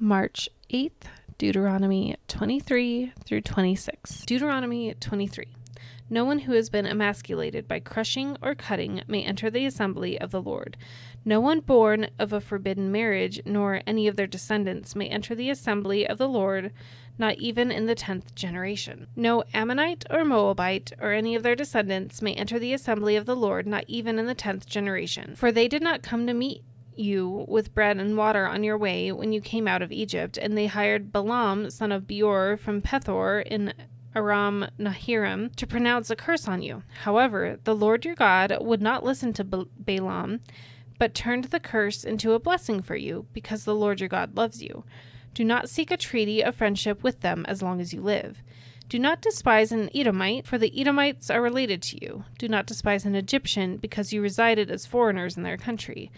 March 8th, Deuteronomy 23 through 26. Deuteronomy 23. No one who has been emasculated by crushing or cutting may enter the assembly of the Lord. No one born of a forbidden marriage, nor any of their descendants, may enter the assembly of the Lord, not even in the 10th generation. No Ammonite or Moabite or any of their descendants may enter the assembly of the Lord, not even in the 10th generation. For they did not come to meet you with bread and water on your way when you came out of Egypt, and they hired Balaam, son of Beor, from Pethor in Aram Naharaim, to pronounce a curse on you. However, the Lord your God would not listen to Balaam, but turned the curse into a blessing for you, because the Lord your God loves you. Do not seek a treaty of friendship with them as long as you live. Do not despise an Edomite, for the Edomites are related to you. Do not despise an Egyptian, because you resided as foreigners in their country.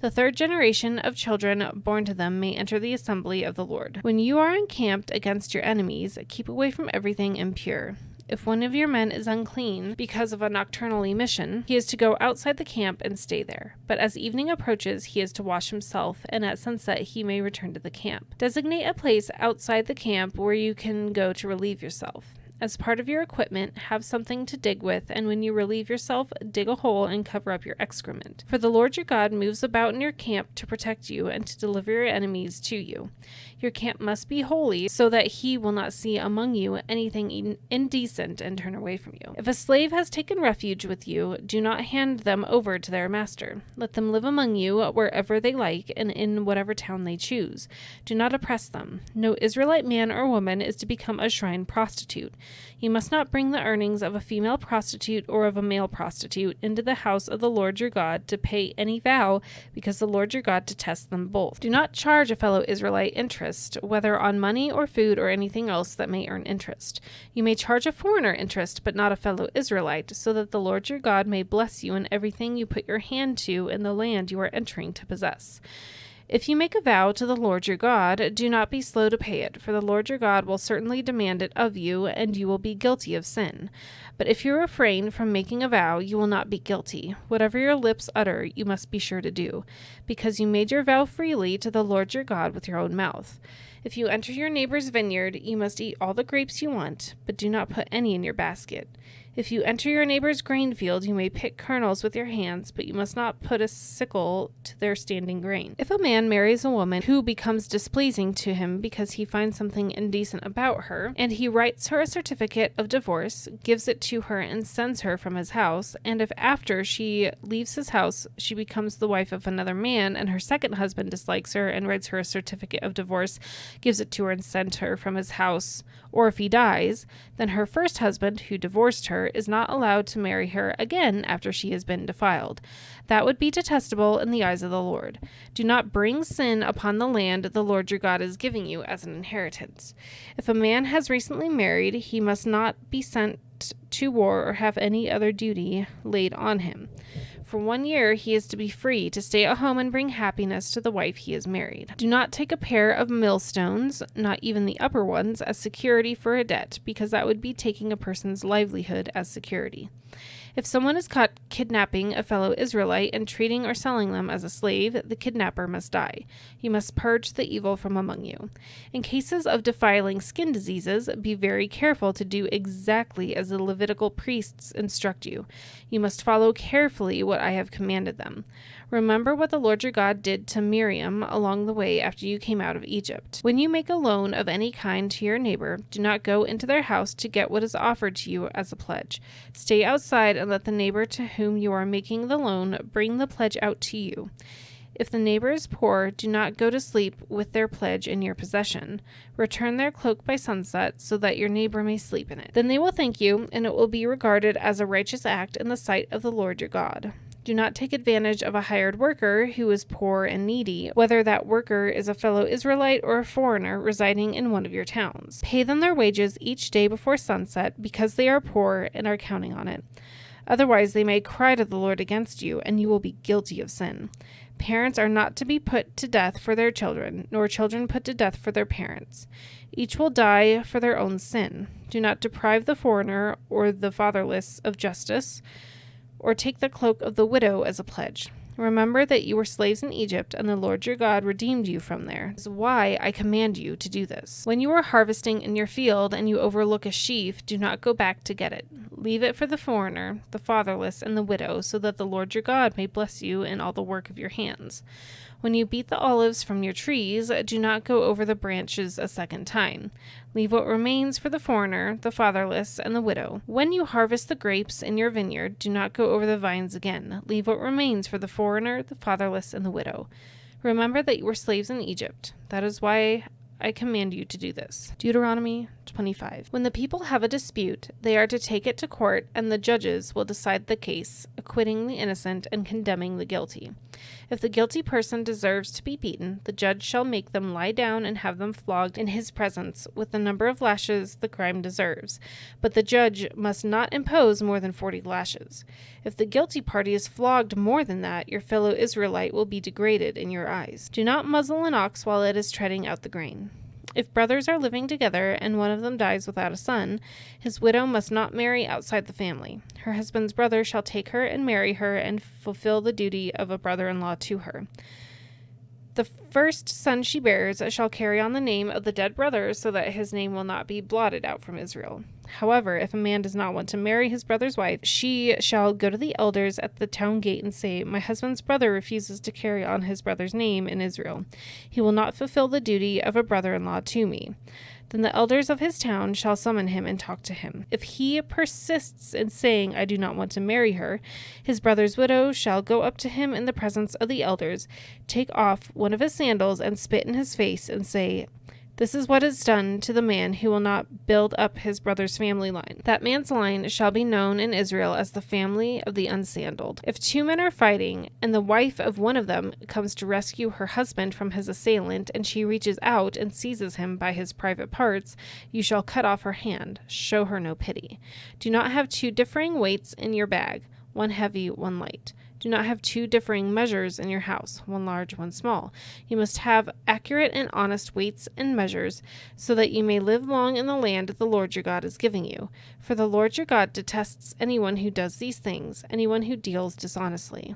The 3rd generation of children born to them may enter the assembly of the Lord. When you are encamped against your enemies, keep away from everything impure. If one of your men is unclean because of a nocturnal emission, he is to go outside the camp and stay there. But as evening approaches, he is to wash himself, and at sunset he may return to the camp. Designate a place outside the camp where you can go to relieve yourself. As part of your equipment, have something to dig with, and when you relieve yourself, dig a hole and cover up your excrement. For the Lord your God moves about in your camp to protect you and to deliver your enemies to you. Your camp must be holy, so that he will not see among you anything indecent and turn away from you. If a slave has taken refuge with you, do not hand them over to their master. Let them live among you wherever they like and in whatever town they choose. Do not oppress them. No Israelite man or woman is to become a shrine prostitute. You must not bring the earnings of a female prostitute or of a male prostitute into the house of the Lord your God to pay any vow, because the Lord your God detests them both. Do not charge a fellow Israelite interest, whether on money or food or anything else that may earn interest. You may charge a foreigner interest, but not a fellow Israelite, so that the Lord your God may bless you in everything you put your hand to in the land you are entering to possess. If you make a vow to the Lord your God, do not be slow to pay it, for the Lord your God will certainly demand it of you, and you will be guilty of sin. But if you refrain from making a vow, you will not be guilty. Whatever your lips utter, you must be sure to do, because you made your vow freely to the Lord your God with your own mouth. If you enter your neighbor's vineyard, you must eat all the grapes you want, but do not put any in your basket. If you enter your neighbor's grain field, you may pick kernels with your hands, but you must not put a sickle to their standing grain. If a man marries a woman who becomes displeasing to him because he finds something indecent about her, and he writes her a certificate of divorce, gives it to her, and sends her from his house, and if after she leaves his house she becomes the wife of another man, and her second husband dislikes her and writes her a certificate of divorce, gives it to her, and sends her from his house, or if he dies, then her first husband, who divorced her, is not allowed to marry her again after she has been defiled. That would be detestable in the eyes of the Lord. Do not bring sin upon the land the Lord your God is giving you as an inheritance. If a man has recently married, he must not be sent to war or have any other duty laid on him. For 1 year he is to be free to stay at home and bring happiness to the wife he has married. Do not take a pair of millstones, not even the upper ones, as security for a debt, because that would be taking a person's livelihood as security. If someone is caught kidnapping a fellow Israelite and treating or selling them as a slave, the kidnapper must die. You must purge the evil from among you. In cases of defiling skin diseases, be very careful to do exactly as the Levitical priests instruct you. You must follow carefully what I have commanded them. Remember what the Lord your God did to Miriam along the way after you came out of Egypt. When you make a loan of any kind to your neighbor, do not go into their house to get what is offered to you as a pledge. Stay outside and let the neighbor to whom you are making the loan bring the pledge out to you. If the neighbor is poor, do not go to sleep with their pledge in your possession. Return their cloak by sunset, so that your neighbor may sleep in it. Then they will thank you, and it will be regarded as a righteous act in the sight of the Lord your God. Do not take advantage of a hired worker who is poor and needy, whether that worker is a fellow Israelite or a foreigner residing in one of your towns. Pay them their wages each day before sunset, because they are poor and are counting on it. Otherwise they may cry to the Lord against you, and you will be guilty of sin. Parents are not to be put to death for their children, nor children put to death for their parents. Each will die for their own sin. Do not deprive the foreigner or the fatherless of justice, or take the cloak of the widow as a pledge. Remember that you were slaves in Egypt, and the Lord your God redeemed you from there. This is why I command you to do this. When you are harvesting in your field and you overlook a sheaf, do not go back to get it. Leave it for the foreigner, the fatherless, and the widow, so that the Lord your God may bless you in all the work of your hands. When you beat the olives from your trees, do not go over the branches a second time. Leave what remains for the foreigner, the fatherless, and the widow. When you harvest the grapes in your vineyard, do not go over the vines again. Leave what remains for the foreigner, the fatherless, and the widow. Remember that you were slaves in Egypt. That is why I command you to do this. Deuteronomy 25. When the people have a dispute, they are to take it to court, and the judges will decide the case, acquitting the innocent and condemning the guilty. If the guilty person deserves to be beaten, the judge shall make them lie down and have them flogged in his presence with the number of lashes the crime deserves. But the judge must not impose more than 40 lashes. If the guilty party is flogged more than that, your fellow Israelite will be degraded in your eyes. Do not muzzle an ox while it is treading out the grain. If brothers are living together and one of them dies without a son, his widow must not marry outside the family. Her husband's brother shall take her and marry her and fulfill the duty of a brother-in-law to her. The first son she bears shall carry on the name of the dead brother, so that his name will not be blotted out from Israel. However, if a man does not want to marry his brother's wife, she shall go to the elders at the town gate and say, "My husband's brother refuses to carry on his brother's name in Israel. He will not fulfill the duty of a brother-in-law to me." Then the elders of his town shall summon him and talk to him. If he persists in saying, "I do not want to marry her," his brother's widow shall go up to him in the presence of the elders, take off one of his sandals and spit in his face and say, "This is what is done to the man who will not build up his brother's family line. That man's line shall be known in Israel as the family of the unsandaled." If two men are fighting, and the wife of one of them comes to rescue her husband from his assailant, and she reaches out and seizes him by his private parts, you shall cut off her hand. Show her no pity. Do not have two differing weights in your bag, one heavy, one light. Do not have two differing measures in your house, one large, one small. You must have accurate and honest weights and measures, so that you may live long in the land the Lord your God is giving you. For the Lord your God detests anyone who does these things, anyone who deals dishonestly.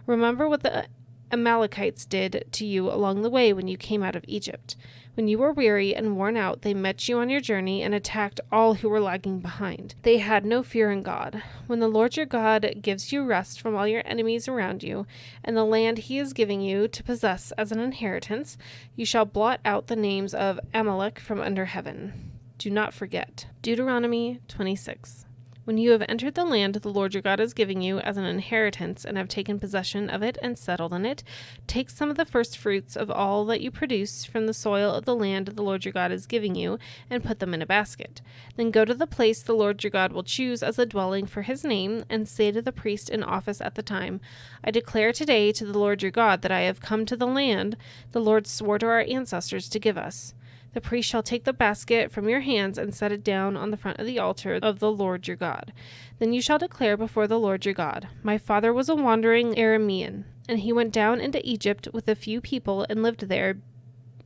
Remember what the Amalekites did to you along the way when you came out of Egypt. When you were weary and worn out, they met you on your journey and attacked all who were lagging behind. They had no fear in God. When the Lord your God gives you rest from all your enemies around you, and the land he is giving you to possess as an inheritance, you shall blot out the names of Amalek from under heaven. Do not forget. Deuteronomy 26. When you have entered the land the Lord your God is giving you as an inheritance and have taken possession of it and settled in it, take some of the first fruits of all that you produce from the soil of the land the Lord your God is giving you and put them in a basket. Then go to the place the Lord your God will choose as a dwelling for his name and say to the priest in office at the time, "I declare today to the Lord your God that I have come to the land the Lord swore to our ancestors to give us." The priest shall take the basket from your hands and set it down on the front of the altar of the Lord your God. Then you shall declare before the Lord your God, "My father was a wandering Aramean, and he went down into Egypt with a few people and lived there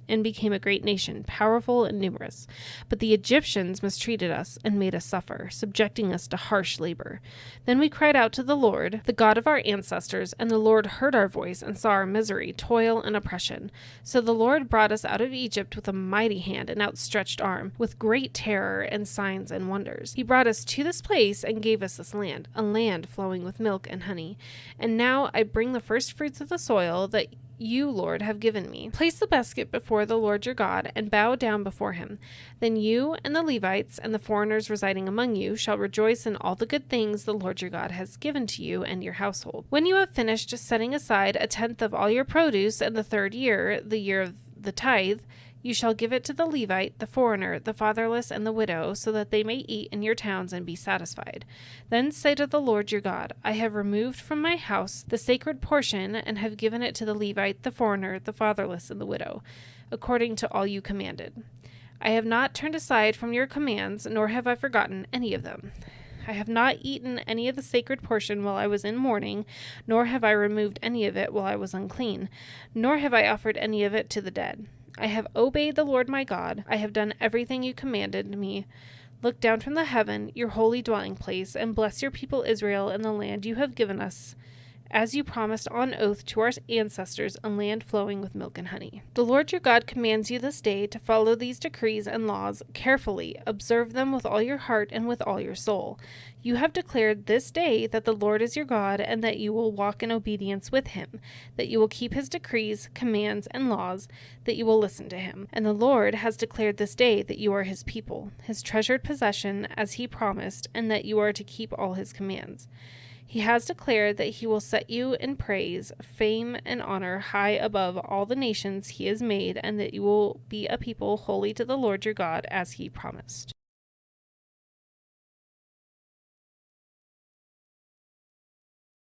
and became a great nation, powerful and numerous. But the Egyptians mistreated us and made us suffer, subjecting us to harsh labor. Then we cried out to the Lord, the God of our ancestors, and the Lord heard our voice and saw our misery, toil, and oppression. So the Lord brought us out of Egypt with a mighty hand and outstretched arm, with great terror and signs and wonders. He brought us to this place and gave us this land, a land flowing with milk and honey. And now I bring the first fruits of the soil that you, Lord, have given me. Place the basket before the Lord your God and bow down before him. Then you and the Levites and the foreigners residing among you shall rejoice in all the good things the Lord your God has given to you and your household. When you have finished setting aside a tenth of all your produce in the third year, the year of the tithe, you shall give it to the Levite, the foreigner, the fatherless, and the widow, so that they may eat in your towns and be satisfied. Then say to the Lord your God, I have removed from my house the sacred portion and have given it to the Levite, the foreigner, the fatherless, and the widow, according to all you commanded. I have not turned aside from your commands, nor have I forgotten any of them. I have not eaten any of the sacred portion while I was in mourning, nor have I removed any of it while I was unclean, nor have I offered any of it to the dead. I have obeyed the Lord my God. I have done everything you commanded me. Look down from the heaven, your holy dwelling place, and bless your people Israel in the land you have given us as you promised on oath to our ancestors, a land flowing with milk and honey. The Lord your God commands you this day to follow these decrees and laws carefully, observe them with all your heart and with all your soul. You have declared this day that the Lord is your God, and that you will walk in obedience with him, that you will keep his decrees, commands, and laws, that you will listen to him. And the Lord has declared this day that you are his people, his treasured possession, as he promised, and that you are to keep all his commands. He has declared that he will set you in praise, fame, and honor high above all the nations he has made, and that you will be a people holy to the Lord your God, as he promised.